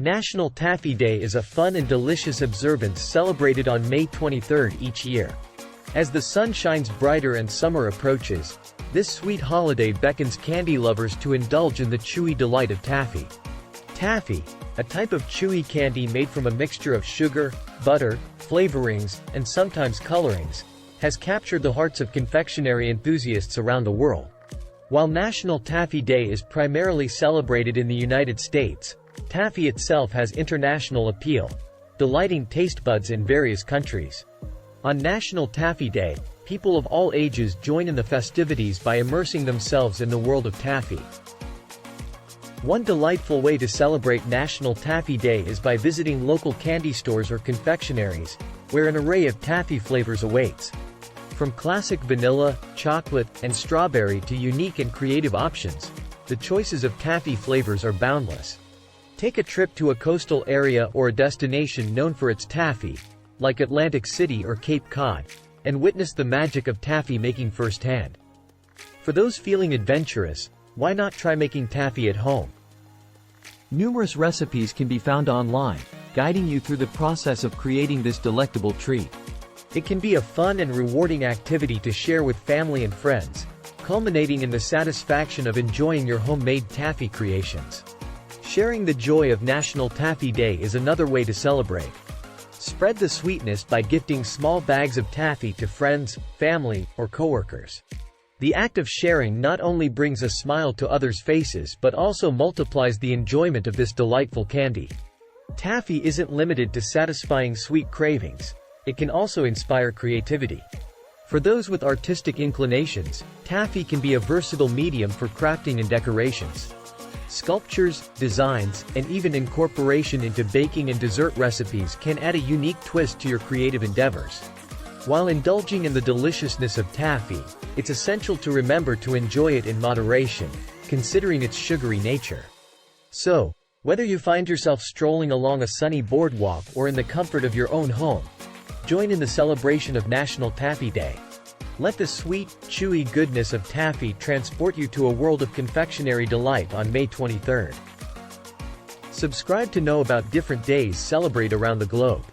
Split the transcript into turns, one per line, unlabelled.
National Taffy Day is a fun and delicious observance celebrated on May 23 each year. As the sun shines brighter and summer approaches, this sweet holiday beckons candy lovers to indulge in the chewy delight of taffy. Taffy, a type of chewy candy made from a mixture of sugar, butter, flavorings, and sometimes colorings, has captured the hearts of confectionery enthusiasts around the world. While National Taffy Day is primarily celebrated in the United States, taffy itself has international appeal, delighting taste buds in various countries. On National Taffy Day, people of all ages join in the festivities by immersing themselves in the world of taffy. One delightful way to celebrate National Taffy Day is by visiting local candy stores or confectioneries, where an array of taffy flavors awaits. From classic vanilla, chocolate, and strawberry to unique and creative options, the choices of taffy flavors are boundless. Take a trip to a coastal area or a destination known for its taffy, like Atlantic City or Cape Cod, and witness the magic of taffy making firsthand. For those feeling adventurous, why not try making taffy at home? Numerous recipes can be found online, guiding you through the process of creating this delectable treat. It can be a fun and rewarding activity to share with family and friends, culminating in the satisfaction of enjoying your homemade taffy creations. Sharing the joy of National Taffy Day is another way to celebrate. Spread the sweetness by gifting small bags of taffy to friends, family, or coworkers. The act of sharing not only brings a smile to others' faces but also multiplies the enjoyment of this delightful candy. Taffy isn't limited to satisfying sweet cravings, it can also inspire creativity. For those with artistic inclinations, taffy can be a versatile medium for crafting and decorations. Sculptures, designs, and even incorporation into baking and dessert recipes can add a unique twist to your creative endeavors. While indulging in the deliciousness of taffy, it's essential to remember to enjoy it in moderation, considering its sugary nature. So, whether you find yourself strolling along a sunny boardwalk or in the comfort of your own home, join in the celebration of National Taffy Day. Let the sweet, chewy goodness of taffy transport you to a world of confectionery delight on May 23rd. Subscribe to know about different days celebrate around the globe.